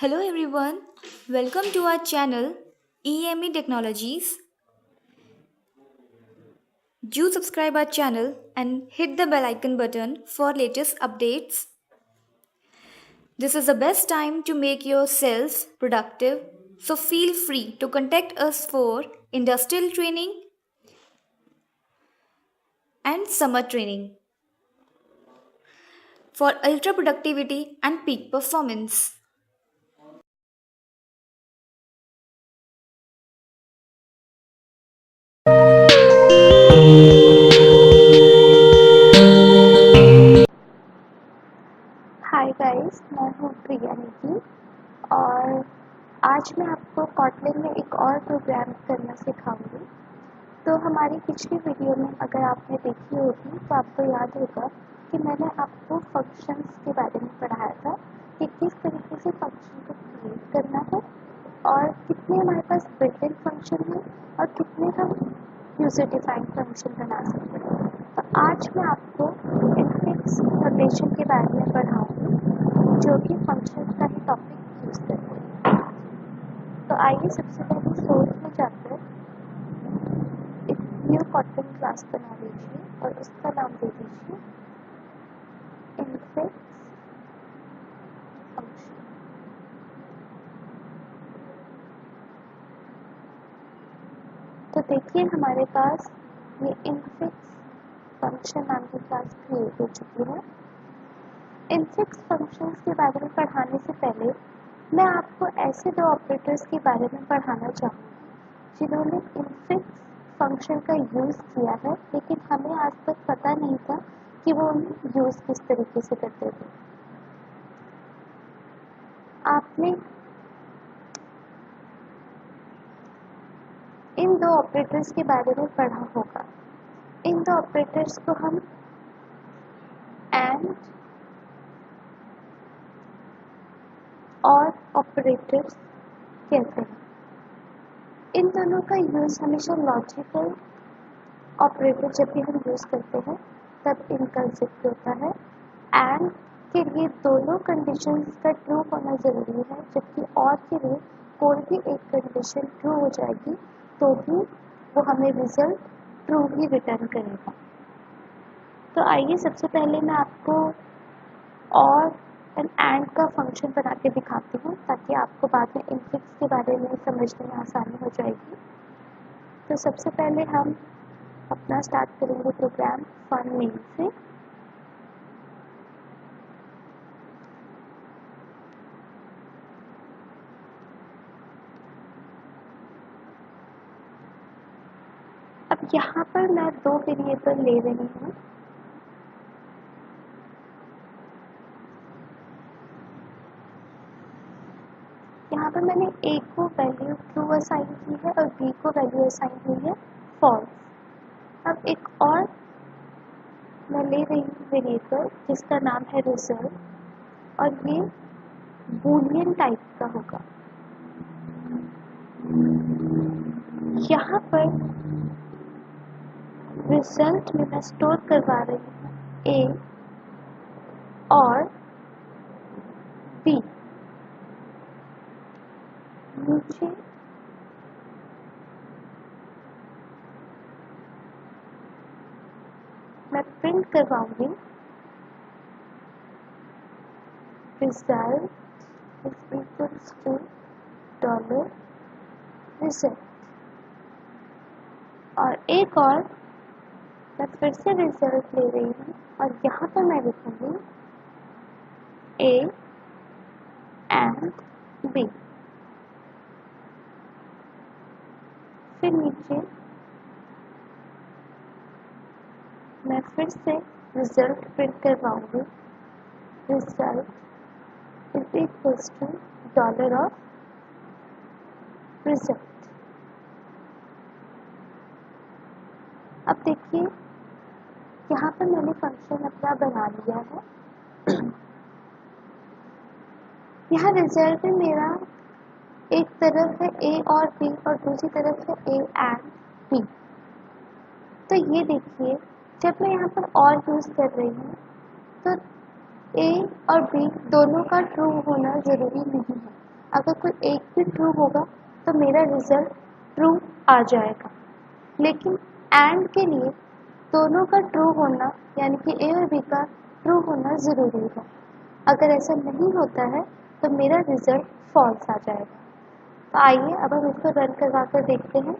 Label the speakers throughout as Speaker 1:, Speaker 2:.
Speaker 1: Hello everyone, welcome to our channel EME Technologies. Do subscribe our channel and hit the bell icon button for latest updates. This is the best time to make yourselves productive, so feel free to contact us for industrial training and summer training for ultra productivity and peak performance.
Speaker 2: Hi guys, मैं हूँ प्रिया निधि और आज मैं आपको Kotlin में एक और programme करना सिखाऊंगी। तो हमारी पिछली वीडियो में अगर आपने देखी होगी तो आपको याद होगा कि मैंने आपको फंक्शंस के बारे में पढ़ाया था कि किस तरीके से फंक्शन को क्रिएट करना है और कितने हमारे पास बिल्ट इन फंक्शन है और कितने हम यूजर डिफाइंड फंक्शन बना सकते हैं। तो आज मैं आपको इनफिक्स नोटेशन के बारे में पढ़ाऊंगी जो कि फंक्शन का ही टॉपिक यूज करते हैं। तो आइए सबसे पहले सोर्स में जाकर एक न्यू कॉटलिन क्लास बना लीजिए और उसका नाम दे दीजिए इनफिक्स फंक्शन। तो देखिए हमारे पास ये इनफिक्स फंक्शन नाम की क्लास क्रिएट हो चुकी है। इनफिक्स फंक्शंस के बारे में पढ़ाने से पहले मैं आपको ऐसे दो ऑपरेटर्स के बारे में पढ़ाना चाहूँगी जिन्होंने इनफिक्स फंक्शन का यूज़ किया है, लेकिन हमें आज तक पता नहीं था कि वो यूज़ किस तरीके से करते थे। आपने इन दो ऑपरेटर्स के बारे में पढ़ा होगा। इन दो ऑपरेटर्स को हम एंड और ऑपरेटर्स कहते हैं। इन दोनों का यूज़ हमेशा लॉजिकल ऑपरेटर जब भी हम यूज़ करते हैं तब इनका जिक्र होता है। एंड के लिए दोनों कंडीशंस का ट्रू होना ज़रूरी है, जबकि और के लिए कोई भी एक कंडीशन ट्रू हो जाएगी तो भी वो हमें रिजल्ट ट्रू ही रिटर्न करेगा। तो आइए सबसे पहले मैं आपको और एंड का फंक्शन बना के दिखाती हूँ ताकि आपको बाद में इनफिक्स के बारे में समझने में आसानी हो जाएगी। तो सबसे पहले हम अपना स्टार्ट करेंगे प्रोग्राम फन मेन से। अब यहाँ पर मैं दो वेरिएबल ले रही हूँ। यहाँ पर मैंने a को वैल्यू ट्रू असाइन की है और b को वैल्यू असाइन हुई है फॉल्स। अब एक और मैं ले रही हूँ वेरिएबल जिसका नाम है रिजल्ट और ये बूलियन टाइप का होगा। यहाँ पर रिजल्ट में मैं स्टोर करवा रही हूँ a और b। नीचे मैं प्रिंट करवाऊंगी result is equals to dollar result. और एक और मैं फिर से रिजल्ट ले रही हूँ और यहाँ पर मैं लिखूंगी a एंड b। फिर नीचे मैं फिर से रिजल्ट प्रिंट करवाऊंगी result is equals to dollar of result. अब देखिए यहाँ पर मैंने फंक्शन अपना बना लिया है। यहाँ रिजल्ट में मेरा एक तरफ है a और b और दूसरी तरफ है a एंड b। तो ये देखिए जब मैं यहाँ पर और यूज़ कर रही हूँ तो a और b दोनों का ट्रू होना ज़रूरी नहीं है। अगर कोई एक भी ट्रू होगा तो मेरा रिजल्ट ट्रू आ जाएगा। लेकिन एंड के लिए दोनों का ट्रू होना यानी कि ए और बी का ट्रू होना ज़रूरी है। अगर ऐसा नहीं होता है तो मेरा रिजल्ट फॉल्स आ जाएगा। तो आइए अब हम इसको रन करवा कर देखते हैं।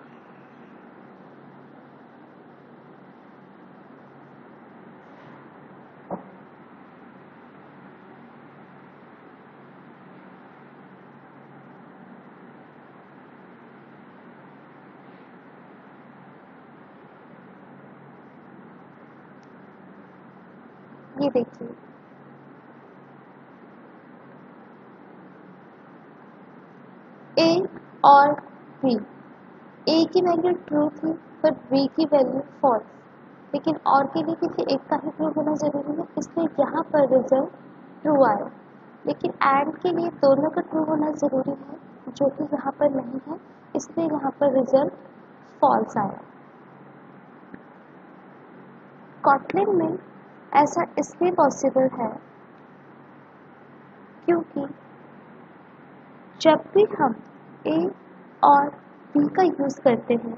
Speaker 2: ये देखिए, ए और बी, ए की वैल्यू ट्रू थी पर बी की वैल्यू फॉल्स, लेकिन और के लिए किसी एक का ही ट्रू होना जरूरी है, इसलिए यहाँ पर रिजल्ट ट्रू आया। लेकिन एंड के लिए दोनों का ट्रू होना जरूरी है, जो कि यहाँ पर नहीं है, इसलिए यहाँ पर रिजल्ट फॉल्स आया। कॉटलिन में ऐसा इसलिए पॉसिबल है क्योंकि जब भी हम ए और बी का यूज़ करते हैं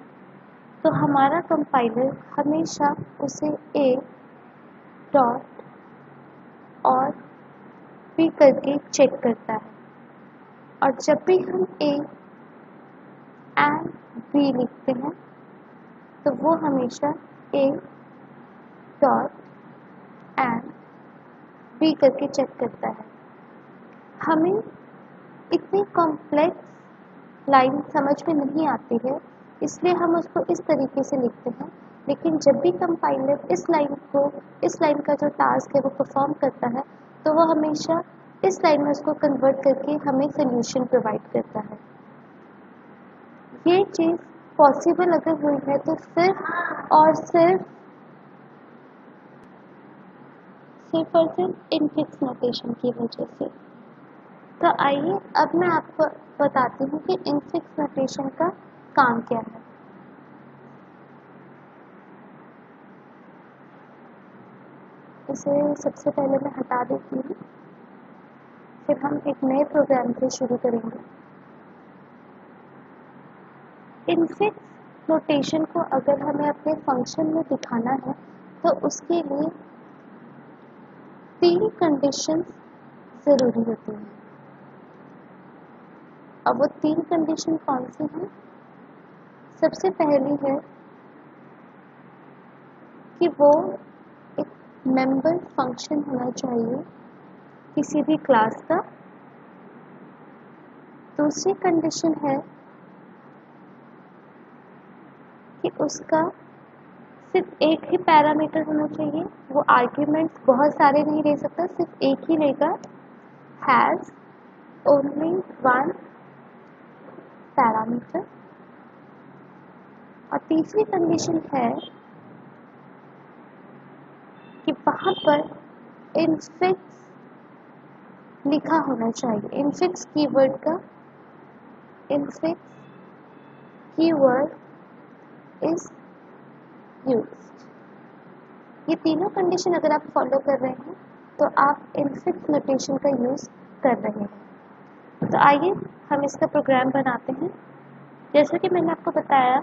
Speaker 2: तो हमारा कंपाइलर हमेशा उसे ए डॉट और बी करके चेक करता है, और जब भी हम ए एंड बी लिखते हैं तो वो हमेशा ए डॉट एंड बी करके चेक करता है। हमें इतनी कॉम्प्लेक्स लाइन समझ में नहीं आती है, इसलिए हम उसको इस तरीके से लिखते हैं, लेकिन जब भी कंपाइलर इस लाइन का जो टास्क है वो परफॉर्म करता है तो वो हमेशा इस लाइन में उसको कन्वर्ट करके हमें सोल्यूशन प्रोवाइड करता है। ये चीज़ पॉसिबल अगर हुई है तो सिर्फ और सिर्फ इनफिक्स नोटेशन की वजह से। तो आइए अब मैं आपको बताती हूँ कि इनफिक्स नोटेशन का काम क्या है। इसे सबसे पहले मैं हटा देती हूँ, फिर हम एक नए प्रोग्राम से शुरू करेंगे। इनफिक्स नोटेशन को अगर हमें अपने फंक्शन में दिखाना है तो उसके लिए 3 कंडीशंस ज़रूरी होती हैं। अब वो 3 कंडीशन कौन सी हैं? सबसे पहली है कि वो एक मेंबर फंक्शन होना चाहिए किसी भी क्लास का। दूसरी कंडीशन है कि उसका सिर्फ एक ही पैरामीटर होना चाहिए, वो आर्ग्यूमेंट्स बहुत सारे नहीं ले सकता, सिर्फ एक ही लेगा, हैज़ ओनली वन पैरामीटर। और तीसरी कंडीशन है कि वहाँ पर इनफिक्स लिखा होना चाहिए। इनफिक्स कीवर्ड का इनफिक्स कीवर्ड इज यूज्ड। ये तीनों कंडीशन अगर आप फॉलो कर रहे हैं तो आप इनफिक्स नोटेशन का यूज़ कर रहे हैं। तो आइए हम इसका प्रोग्राम बनाते हैं। जैसे कि मैंने आपको बताया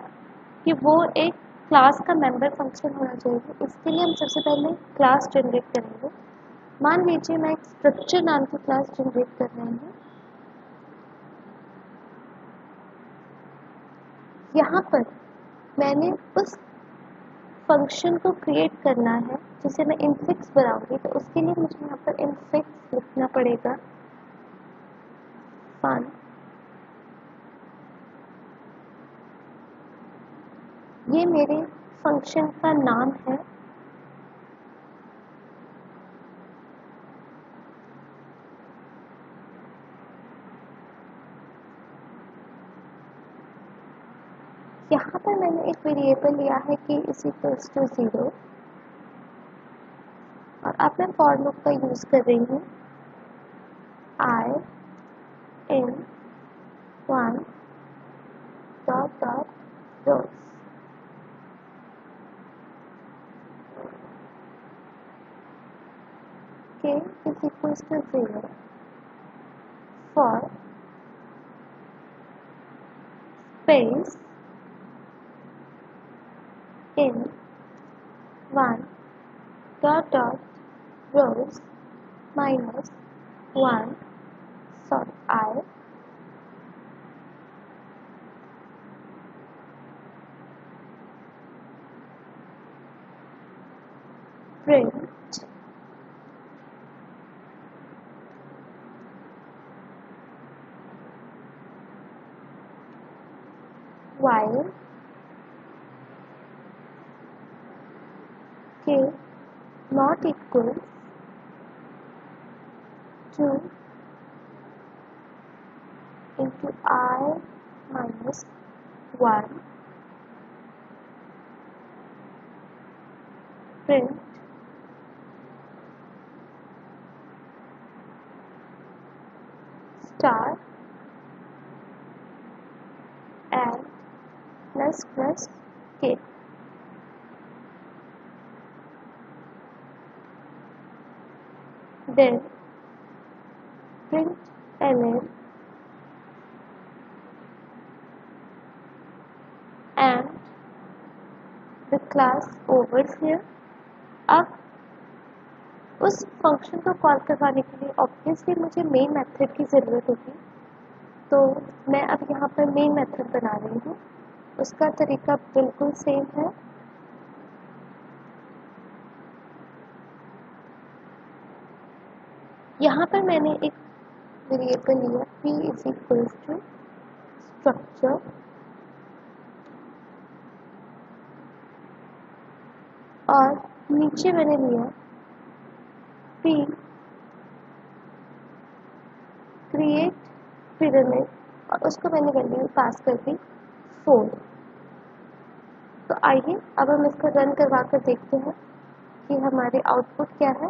Speaker 2: कि वो एक क्लास का मेंबर फंक्शन होना चाहिए, इसके लिए हम सबसे पहले क्लास जनरेट करेंगे। मान लीजिए मैं एक स्ट्रक्चर नाम की क्लास जनरेट कर रही हूँ। यहाँ पर मैंने उस फंक्शन को क्रिएट करना है जिसे मैं इनफिक्स बनाऊंगी, तो उसके लिए मुझे यहाँ पर इनफिक्स लिखना पड़ेगा। फन ये मेरे फंक्शन का नाम है। यहाँ पर मैंने एक वेरिएबल लिया है कि इज इक्वल्स टू 0, और अब मैं फॉर लूप का यूज़ कर रही हूँ। I in one dot dot rows. k is equals to 0 for space in 1 dot dot rows minus 1 sort I print while k not equals to into I minus 1 print star and plus plus k. Then print ln and the class overs here. अब उस function को call करवाने के लिए obviously मुझे main method की ज़रूरत होगी, तो मैं अब यहाँ पर मेन मेथड बना रही हूँ। उसका तरीका बिल्कुल सेम है। यहाँ पर मैंने एक वेरिएबल लिया p is equal to structure और नीचे मैंने लिया p क्रिएट पिरामिड और उसको मैंने वैल्यू पास कर दी 4। तो आइए अब हम इसको रन करवा कर देखते हैं कि हमारे आउटपुट क्या है।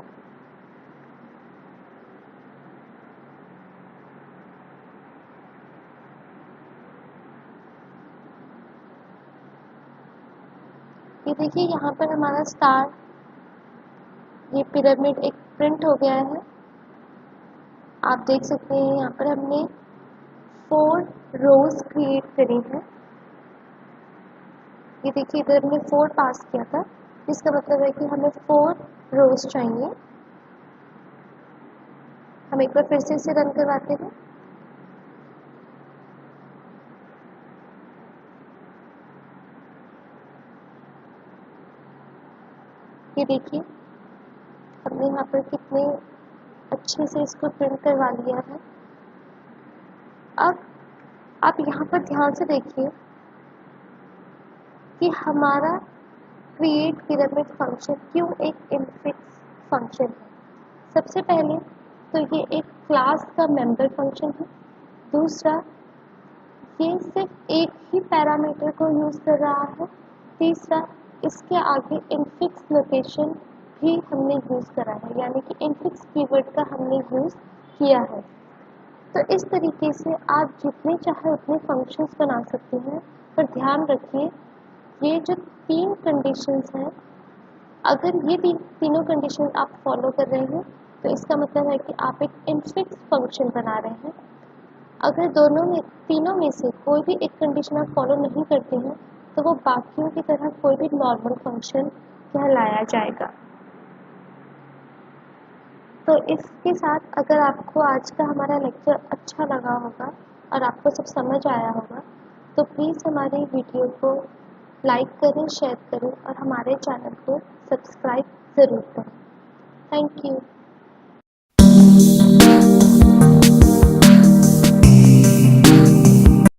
Speaker 2: ये देखिए यहाँ पर हमारा स्टार ये पिरामिड एक प्रिंट हो गया है। आप देख सकते हैं यहाँ पर हमने 4 रोज क्रिएट करी हैं। ये देखिए इधर हमने 4 पास किया था, इसका मतलब है कि हमें 4 रोज चाहिए। हम एक बार फिर से इसे रन करवाते हैं। ये देखिए हमने यहाँ पर कितने अच्छे से इसको प्रिंट करवा लिया है। अब आप यहाँ पर ध्यान से देखिए कि हमारा क्रिएट पिरामिड फंक्शन क्यों एक इनफिक्स फंक्शन है। सबसे पहले तो ये एक क्लास का मेंबर फंक्शन है। दूसरा, ये सिर्फ एक ही पैरामीटर को यूज़ कर रहा है। तीसरा, इसके आगे इनफिक्स लोकेशन भी हमने यूज़ करा है, यानी कि इनफिक्स कीवर्ड का हमने यूज़ किया है। तो इस तरीके से आप जितने चाहे उतने फंक्शंस बना सकते हैं, पर ध्यान रखिए ये जो 3 कंडीशंस हैं, अगर ये तीनों कंडीशन आप फॉलो कर रहे हैं तो इसका मतलब है कि आप एक इनफिक्स फंक्शन बना रहे हैं। अगर तीनों में से कोई भी एक कंडीशन आप फॉलो नहीं करते हैं तो वो बाकियों की तरह कोई भी नॉर्मल फंक्शन कहलाया जाएगा। तो इसके साथ अगर आपको आज का हमारा लेक्चर अच्छा लगा होगा और आपको सब समझ आया होगा तो प्लीज़ हमारे वीडियो को लाइक करें, शेयर करें और हमारे चैनल को सब्सक्राइब ज़रूर करें। Thank you.